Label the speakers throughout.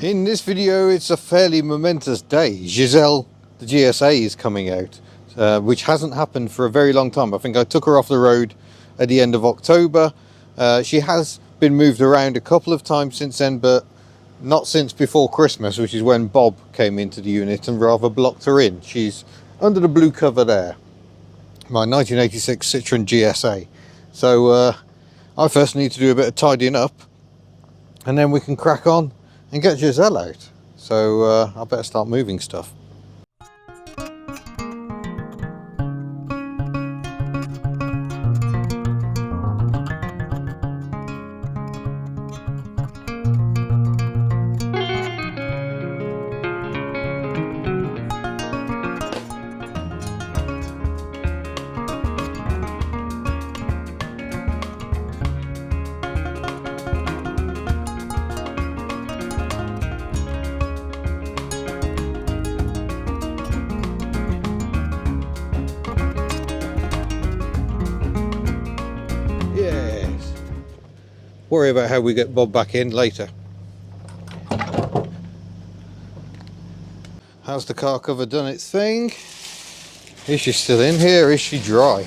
Speaker 1: In this video, it's a fairly momentous day. Giselle the GSA is coming out, which hasn't happened for a very long time. I think I took her off the road at the end of October. She has been moved around a couple of times since then, but not since before Christmas, which is when Bob came into the unit and rather blocked her in. She's under the blue cover there, my 1986 Citroen GSA. So I first need to do a bit of tidying up, and then we can crack on and get Giselle out. So I better start moving stuff. Yes. Worry about how we get Bob back in later. How's the car cover done its thing? Is she still in here? Is she dry?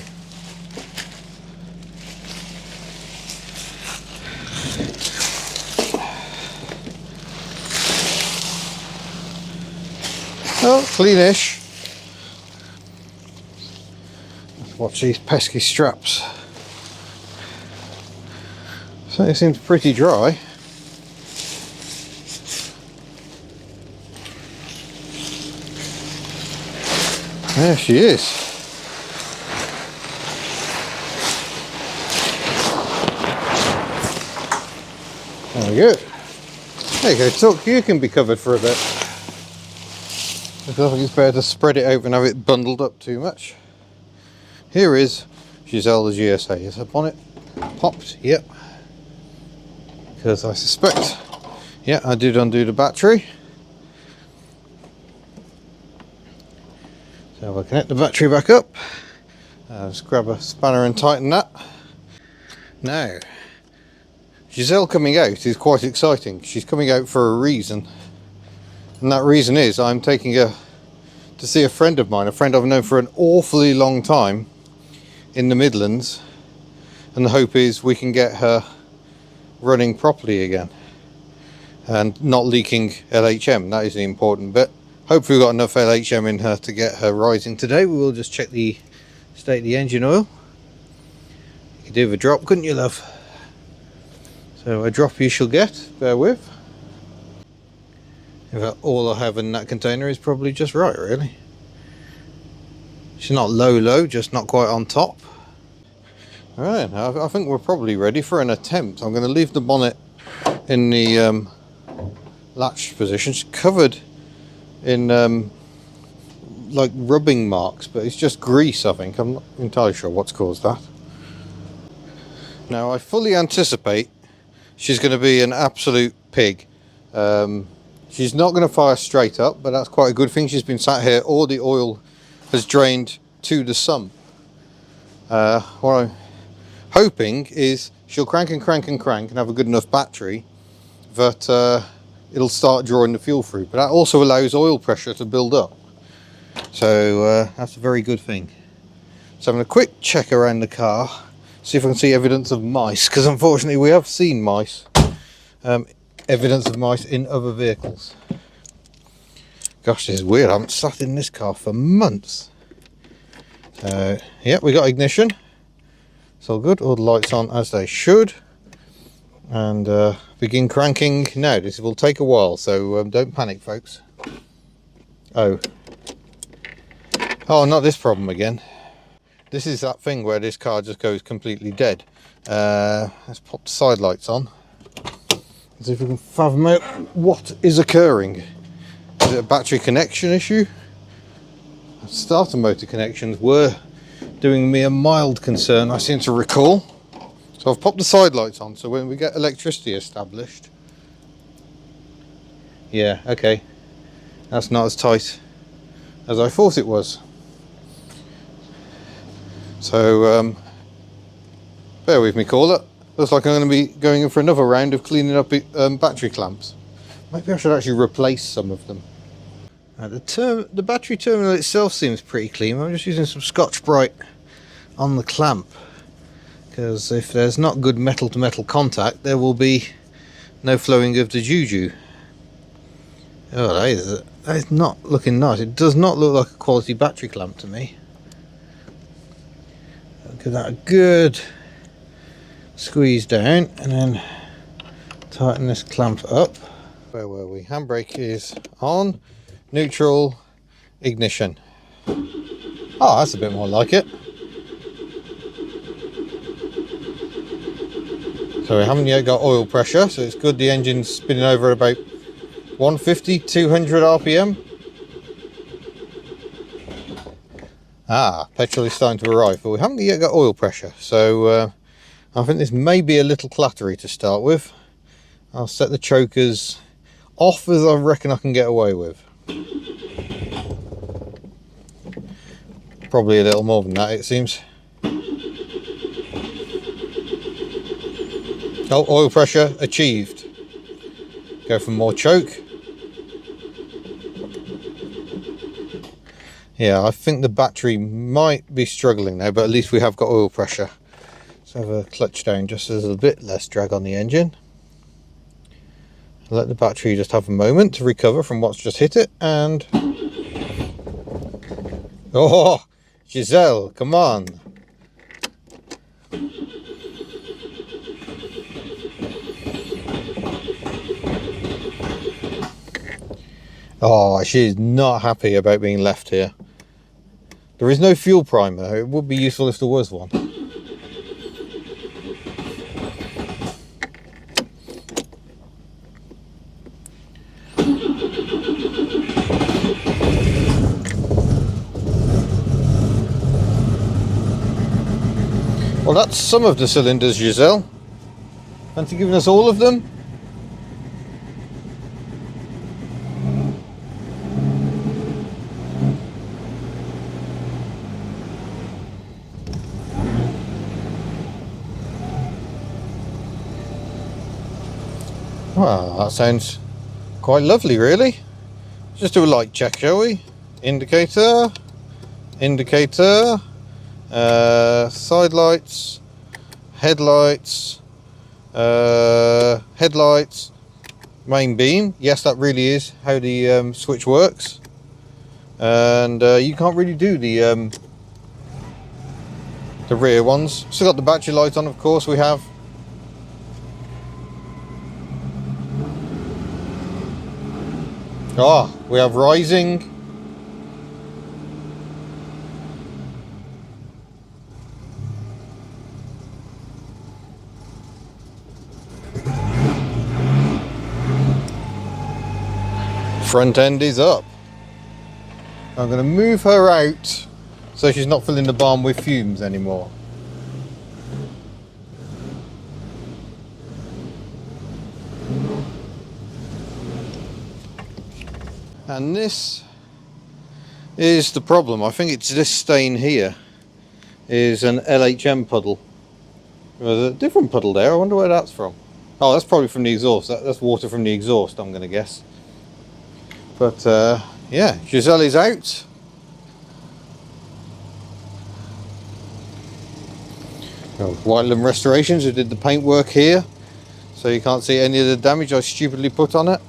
Speaker 1: Oh, cleanish. Watch these pesky straps. So it seems pretty dry. There she is. There we go. There you go, Tuck, you can be covered for a bit. I feel like it's better to spread it out and have it bundled up too much. Here is Giselle the GSA. Is her bonnet popped? Yep. Because I suspect, yeah, I did undo the battery. So we'll connect the battery back up. Just grab a spanner and tighten that. Now, Giselle coming out is quite exciting. She's coming out for a reason. And that reason is I'm taking her to see a friend of mine, a friend I've known for an awfully long time in the Midlands. And the hope is we can get her running properly again and not leaking LHM. That is the important bit. Hopefully we've got enough LHM in her to get her rising today. We will just check the state of the engine oil. You could do with a drop, couldn't you, love? So a drop you shall get, bear with. In fact, all I have in that container is probably just right, really. She's not low, just not quite on top. Alright, I think we're probably ready for an attempt. I'm going to leave the bonnet in the latched position. It's covered in like rubbing marks, but it's just grease, I think. I'm not entirely sure what's caused that. Now I fully anticipate she's going to be an absolute pig. She's not going to fire straight up, but that's quite a good thing. She's been sat here, all the oil has drained to the sump. What I'm hoping is she'll crank and have a good enough battery that it'll start drawing the fuel through, but that also allows oil pressure to build up, so that's a very good thing. So I'm going to quick check around the car, see if I can see evidence of mice, because unfortunately we have seen mice, evidence of mice in other vehicles. Gosh, this is weird. I haven't sat in this car for months. So yeah, we got ignition. It's all good, all the lights on as they should, and begin cranking now. This will take a while, so don't panic, folks. Oh, not this problem again. This is that thing where this car just goes completely dead. Let's pop the side lights on, see if we can fathom out what is occurring. Is it a battery connection issue? Starter motor connections were doing me a mild concern, I seem to recall. So I've popped the side lights on, so when we get electricity established, yeah, okay, that's not as tight as I thought it was. So bear with me, caller. Looks like I'm going to be going in for another round of cleaning up battery clamps. Maybe I should actually replace some of them. The battery terminal itself seems pretty clean. I'm just using some Scotch-Brite on the clamp, because if there's not good metal to metal contact, there will be no flowing of the juju. Oh, that is not looking nice. It does not look like a quality battery clamp to me. Give that a good squeeze down and then tighten this clamp up. Where were we? Handbrake is on, neutral, ignition. Oh, that's a bit more like it. So we haven't yet got oil pressure, so it's good the engine's spinning over at about 150, 200 RPM. Ah, petrol is starting to arrive, but we haven't yet got oil pressure, so I think this may be a little clattery to start with. I'll set the chokers off as I reckon I can get away with. Probably a little more than that, it seems. Oh, oil pressure achieved. Go for more choke. Yeah, I think the battery might be struggling now, but at least we have got oil pressure. Let's have a clutch down just so there's a bit less drag on the engine. Let the battery just have a moment to recover from what's just hit it, and... Oh, Giselle, come on. Oh, she's not happy about being left here. There is no fuel primer. It would be useful if there was one. Well, that's some of the cylinders, Giselle. Fancy giving us all of them? Well, that sounds quite lovely, really. Just do a light check, shall we? Indicator, indicator, side lights, headlights, headlights, main beam. Yes, that really is how the switch works. And you can't really do the rear ones. Still got the battery light on, of course. We have. Ah, we have rising. Front end is up. I'm going to move her out so she's not filling the barn with fumes anymore. And this is the problem. I think it's this stain here is an LHM puddle. There's a different puddle there. I wonder where that's from. Oh, that's probably from the exhaust. That's water from the exhaust, I'm going to guess. But yeah, Giselle is out. Whiteland Restorations, who did the paint work here, so you can't see any of the damage I stupidly put on it.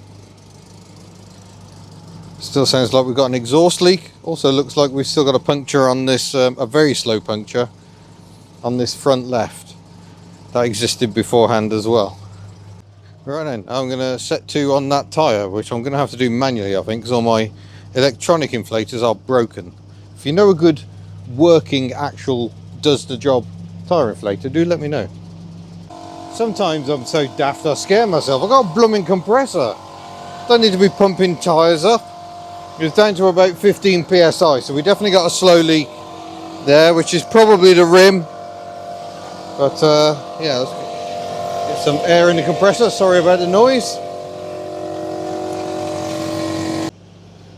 Speaker 1: Still sounds like we've got an exhaust leak. Also looks like we've still got a puncture on this, a very slow puncture on this front left. That existed beforehand as well. Right then, I'm going to set to on that tyre, which I'm going to have to do manually, I think, because all my electronic inflators are broken. If you know a good working, actual, does the job tyre inflator, do let me know. Sometimes I'm so daft I scare myself. I've got a blooming compressor. Don't need to be pumping tyres up. It's down to about 15 psi, so we definitely got a slow leak there, which is probably the rim. But yeah, let's get some air in the compressor. Sorry about the noise.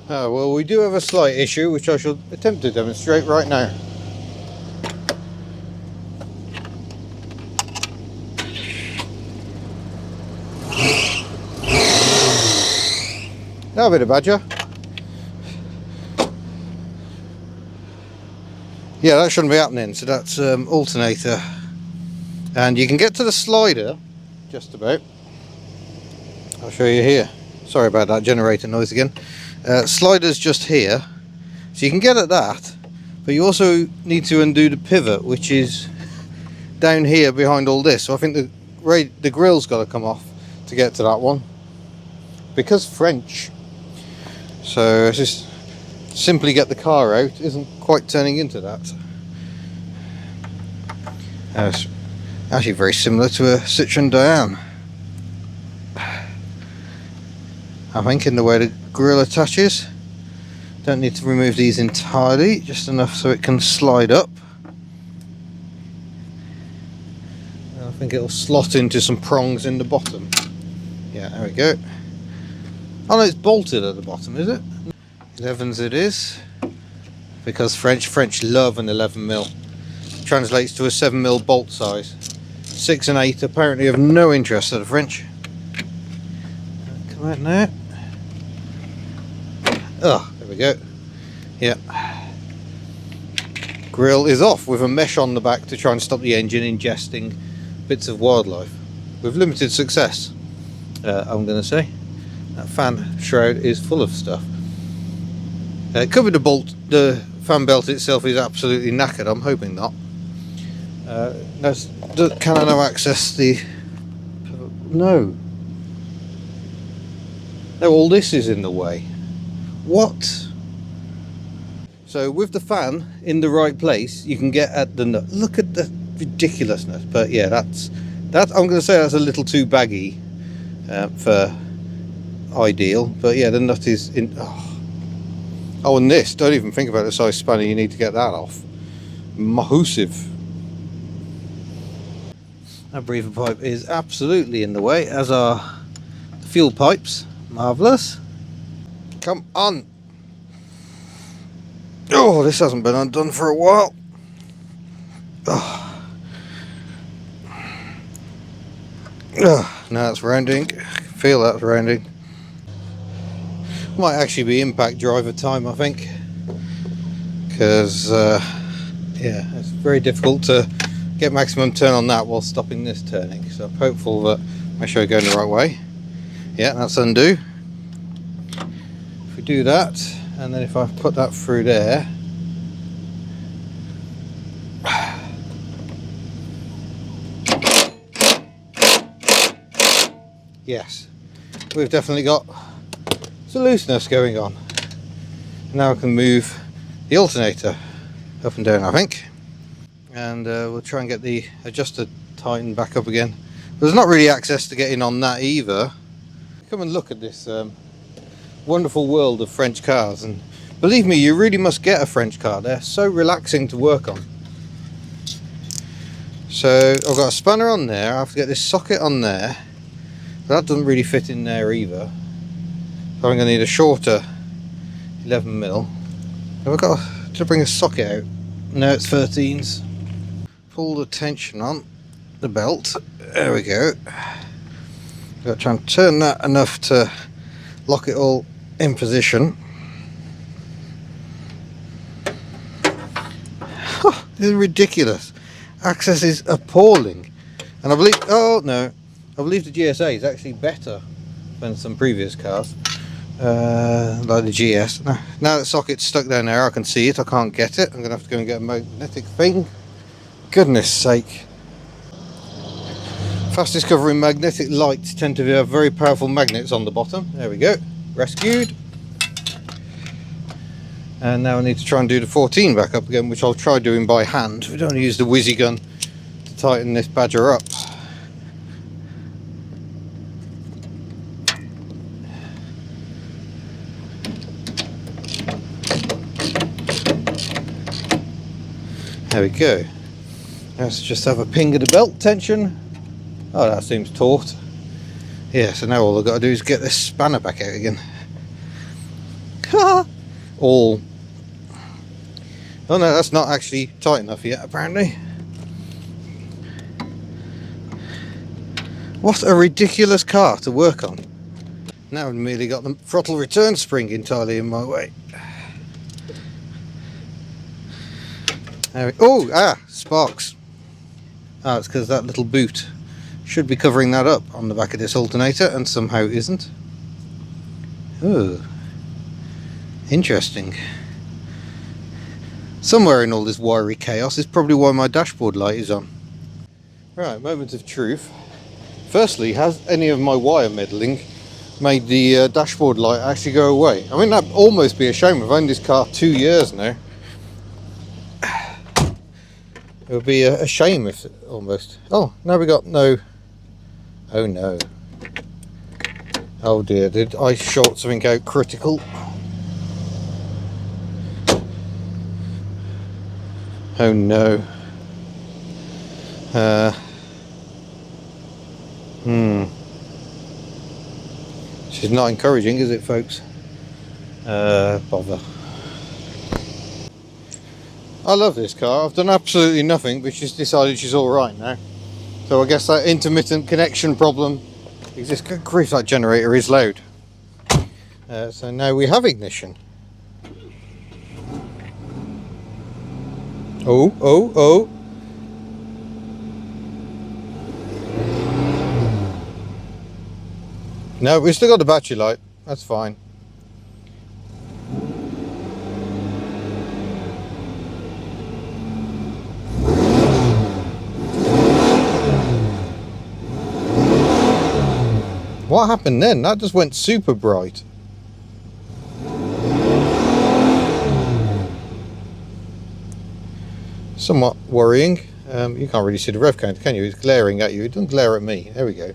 Speaker 1: Well, we do have a slight issue, which I shall attempt to demonstrate right now. Now a bit of badger. Yeah, that shouldn't be happening. So that's alternator. And you can get to the slider, just about. I'll show you here. Sorry about that generator noise again. Slider's just here. So you can get at that. But you also need to undo the pivot, which is down here behind all this. So I think the grill's got to come off to get to that one. Because French. So just simply get the car out isn't quite turning into that. It's actually very similar to a Citroen Diane. I think in the way the grille attaches. Don't need to remove these entirely, just enough so it can slide up. And I think it'll slot into some prongs in the bottom. Yeah, there we go. Oh no, it's bolted at the bottom, is it? 11s it is, because French love an 11mm. Translates to a 7mm bolt size. 6 and 8 apparently of no interest to the French. Come out now. Oh, there we go. Yeah. Grill is off with a mesh on the back to try and stop the engine ingesting bits of wildlife. With limited success, I'm going to say. That fan shroud is full of stuff. It could be the fan belt itself is absolutely knackered. I'm hoping not. Can I now access the... No. No, all this is in the way. What? So with the fan in the right place, you can get at the nut. Look at the ridiculousness. But yeah, that I'm going to say that's a little too baggy for ideal. But yeah, the nut is in. Oh, and this, don't even think about the size spanner you need to get that off. Massive. That breather pipe is absolutely in the way, as are the fuel pipes. Marvellous. Come on. Oh, this hasn't been undone for a while. Oh. Oh, now it's rounding. I can feel that's rounding. Might actually be impact driver time, I think. Because, yeah, it's very difficult to get maximum turn on that while stopping this turning. So I'm hopeful that I show it going the right way. Yeah, that's undo. If we do that, and then if I put that through there, yes, we've definitely got some looseness going on. Now I can move the alternator up and down, I think, and we'll try and get the adjuster tightened back up again. There's not really access to getting on that either. Come and look at this wonderful world of French cars, and believe me, you really must get a French car. They're so relaxing to work on. So I've got a spanner on there. I have to get this socket on there. That doesn't really fit in there either. So I'm going to need a shorter 11mm. Have I got to bring a socket out? No, it's 13s. Pull the tension on the belt. There we go. Got to try and turn that enough to lock it all in position. Oh, this is ridiculous. Access is appalling. And I believe, oh no, I believe the GSA is actually better than some previous cars. Like the GS. Now that socket's stuck down there, I can see it, I can't get it. I'm going to have to go and get a magnetic thing. Goodness sake. Fastest covering magnetic lights tend to have very powerful magnets on the bottom. There we go. Rescued. And now I need to try and do the 14 back up again, which I'll try doing by hand. We don't use the whizzy gun to tighten this badger up. There we go. Let's just have a ping of the belt tension. Oh, that seems taut. Yeah, so now all I've got to do is get this spanner back out again. All. Oh no, that's not actually tight enough yet, apparently. What a ridiculous car to work on. Now I've merely got the throttle return spring entirely in my way. Sparks. It's because that little boot should be covering that up on the back of this alternator and somehow isn't. Oh, interesting. Somewhere in all this wiry chaos is probably why my dashboard light is on. Right, moment of truth. Firstly, has any of my wire meddling made the dashboard light actually go away? I mean, that'd almost be a shame. I've owned this car 2 years now. It would be a shame if almost. Oh, now we got no. Oh no. Oh dear, did I short something out critical? Oh no. She's not encouraging, is it, folks? Bother. I love this car. I've done absolutely nothing, but she's decided she's alright now. So I guess that intermittent connection problem exists. Good grief, that generator is loud. So now we have ignition. Oh. No, we've still got the battery light. That's fine. What happened then? That just went super bright. Somewhat worrying. You can't really see the rev counter, can you? It's glaring at you. It doesn't glare at me. There we go.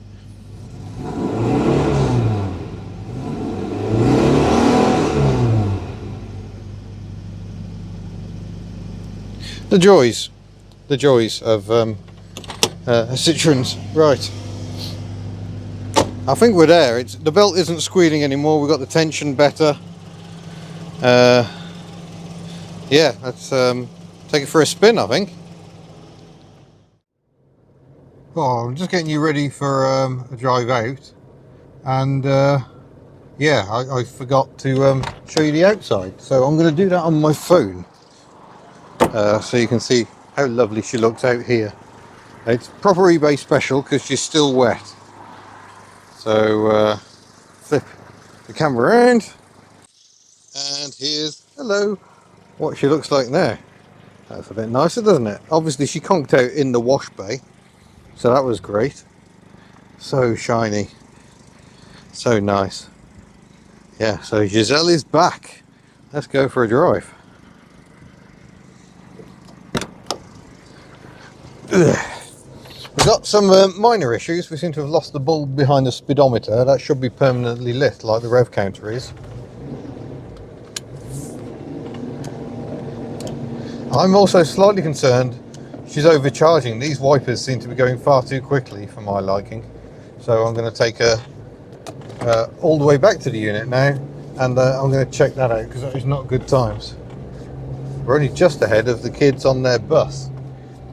Speaker 1: The joys of Citroens. Right. I think we're there. The belt isn't squealing anymore. We've got the tension better. Yeah, let's take it for a spin, I think. Oh, I'm just getting you ready for a drive out. And yeah, I forgot to show you the outside. So I'm going to do that on my phone. So you can see how lovely she looks out here. It's proper eBay special because she's still wet. So flip the camera around, and here's hello what she looks like there. That's a bit nicer, doesn't it? Obviously she conked out in the wash bay, so that was great. So shiny, so nice. Yeah, so Giselle is back. Let's go for a drive. We've got some minor issues. We seem to have lost the bulb behind the speedometer. That should be permanently lit like the rev counter is. I'm also slightly concerned she's overcharging. These wipers seem to be going far too quickly for my liking. So I'm going to take her all the way back to the unit now, and I'm going to check that out because that is not good times. We're only just ahead of the kids on their bus.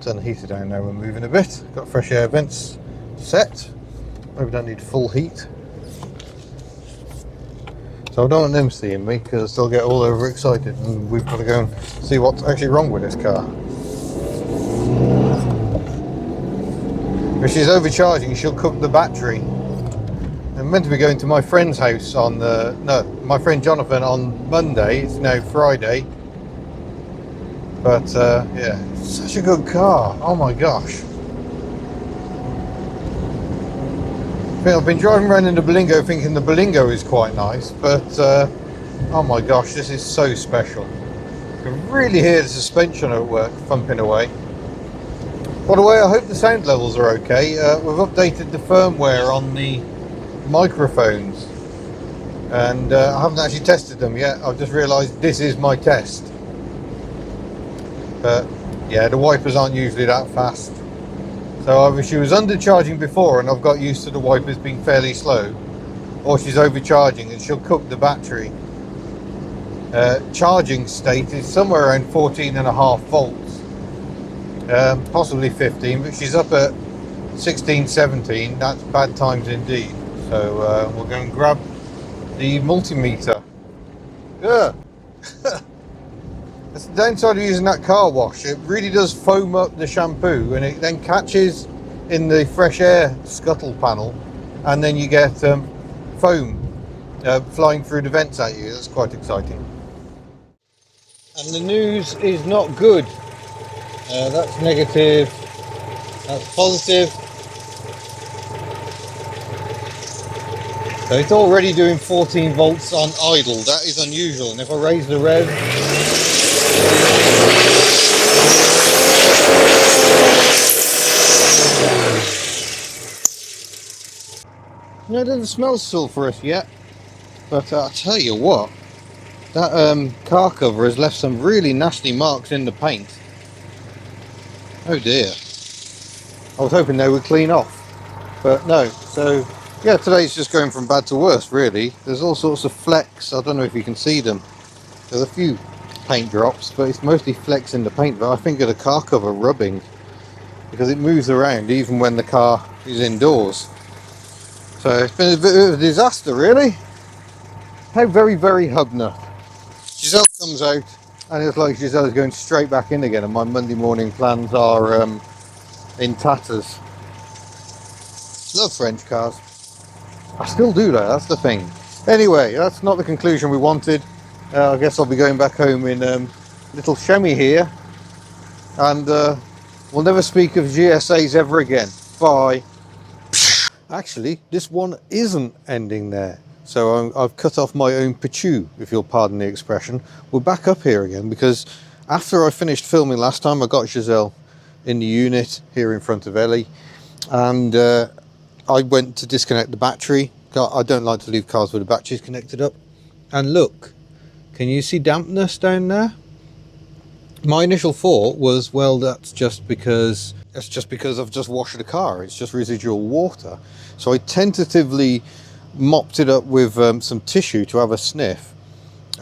Speaker 1: Turn the heater down now, we're moving a bit. Got fresh air vents set. Maybe don't need full heat. So I don't want them seeing me because they'll get all overexcited and we've got to go and see what's actually wrong with this car. If she's overcharging, she'll cook the battery. I'm meant to be going to my friend's house on my friend Jonathan on Monday. It's now Friday. But yeah, such a good car. Oh my gosh. I've been driving around in the Berlingo thinking the Berlingo is quite nice, but oh my gosh, this is so special. You can really hear the suspension at work thumping away. By the way, I hope the sound levels are okay. We've updated the firmware on the microphones, and I haven't actually tested them yet. I've just realised this is my test. But yeah, the wipers aren't usually that fast. So either she was undercharging before and I've got used to the wipers being fairly slow, or she's overcharging and she'll cook the battery. Charging state is somewhere around 14.5 volts, possibly 15, but she's up at 16, 17. That's bad times indeed. So we'll go and grab the multimeter. Yeah. That's the downside of using that car wash. It really does foam up the shampoo, and it then catches in the fresh air scuttle panel, and then you get foam flying through the vents at you. That's quite exciting. And the news is not good. That's negative. That's positive. So it's already doing 14 volts on idle. That is unusual. And if I raise the rev, no, it doesn't smell sulphurous yet. But I'll tell you what, that car cover has left some really nasty marks in the paint. Oh dear. I was hoping they would clean off, but no. So yeah, today's just going from bad to worse, really. There's all sorts of flecks. I don't know if you can see them. There's a few paint drops, but it's mostly flecks in the paint. But I think of the car cover rubbing, because it moves around even when the car is indoors. So it's been a bit of a disaster, really. How very, very HubNut. Giselle comes out, and it's like Giselle's going straight back in again, and my Monday morning plans are in tatters. Love French cars. I still do though, that's the thing. Anyway, that's not the conclusion we wanted. I guess I'll be going back home in little Shemmy here, and we'll never speak of GSAs ever again. Bye. Actually, this one isn't ending there. So I've cut off my own pachu, if you'll pardon the expression. We're back up here again, because after I finished filming last time, I got Giselle in the unit here in front of Ellie, and I went to disconnect the battery. I don't like to leave cars with the batteries connected up. And look, can you see dampness down there? My initial thought was, well, that's just because I've just washed the car. It's just residual water. So I tentatively mopped it up with some tissue to have a sniff,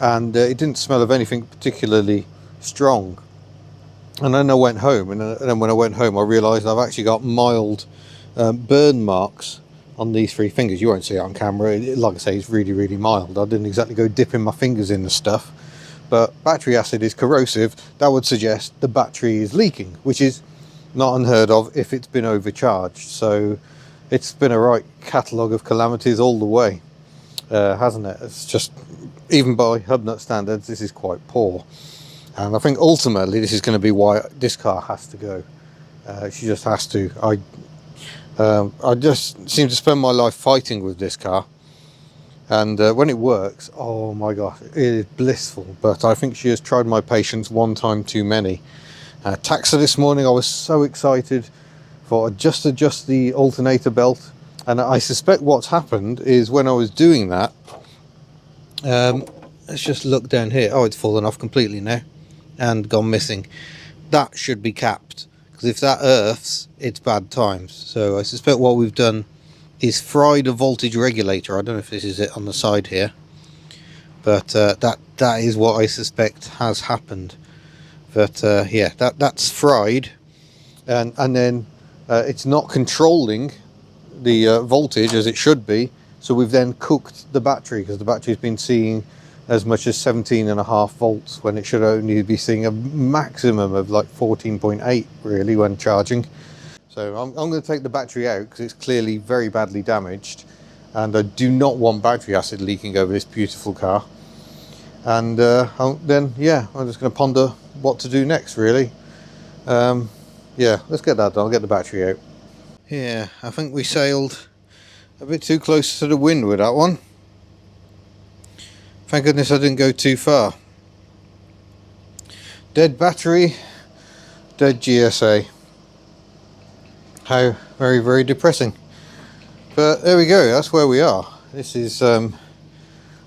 Speaker 1: and it didn't smell of anything particularly strong. And then I went home, and then when I went home, I realised I've actually got mild burn marks on these 3 fingers. You won't see it on camera. Like I say, it's really, really mild. I didn't exactly go dipping my fingers in the stuff, but battery acid is corrosive. That would suggest the battery is leaking, which is not unheard of if it's been overcharged. So it's been a right catalogue of calamities all the way, hasn't it? It's just, even by HubNut standards, this is quite poor. And I think ultimately this is going to be why this car has to go. She just has to. I just seem to spend my life fighting with this car, and when it works, oh my gosh, it is blissful. But I think she has tried my patience one time too many. Taxa this morning, I was so excited for just adjust the alternator belt, and I suspect what's happened is when I was doing that, let's just look down here. Oh, it's fallen off completely now and gone missing. That should be capped, because if that earths, it's bad times. So I suspect what we've done is fried a voltage regulator. I don't know if this is it on the side here, but that is what I suspect has happened. But yeah, that's fried, and then it's not controlling the voltage as it should be. So we've then cooked the battery, because the battery's been seeing as much as 17.5 volts when it should only be seeing a maximum of like 14.8 really when charging. So I'm going to take the battery out, because it's clearly very badly damaged, and I do not want battery acid leaking over this beautiful car. And then yeah, I'm just going to ponder what to do next, really. Yeah, let's get that done. I'll get the battery out. Yeah, I think we sailed a bit too close to the wind with that one. Thank goodness I didn't go too far. Dead battery, dead GSA. How very, very depressing. But there we go, that's where we are. This is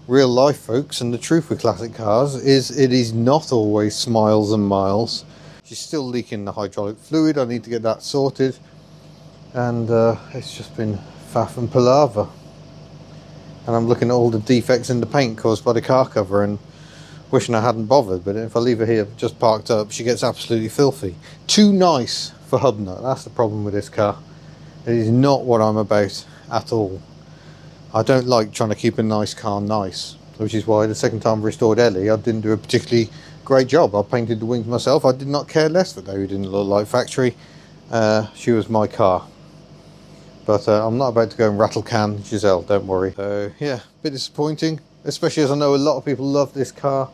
Speaker 1: real life, folks, and the truth with classic cars is it is not always smiles and miles. She's still leaking the hydraulic fluid. I need to get that sorted, and it's just been faff and palaver. And I'm looking at all the defects in the paint caused by the car cover and wishing I hadn't bothered. But if I leave her here just parked up, she gets absolutely filthy. Too nice for HubNut. That's the problem with this car. It is not what I'm about at all. I don't like trying to keep a nice car nice, which is why the second time I restored Ellie, I didn't do a particularly great job. I painted the wings myself. I did not care less that they didn't look like factory. She was my car. But I'm not about to go and rattle can Giselle, don't worry. So yeah, a bit disappointing, especially as I know a lot of people love this car.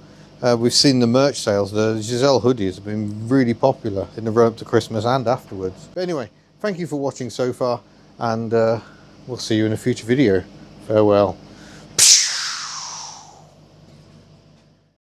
Speaker 1: We've seen the merch sales. The Giselle hoodies have been really popular in the run up to Christmas and afterwards. But anyway, thank you for watching so far, and we'll see you in a future video. Farewell.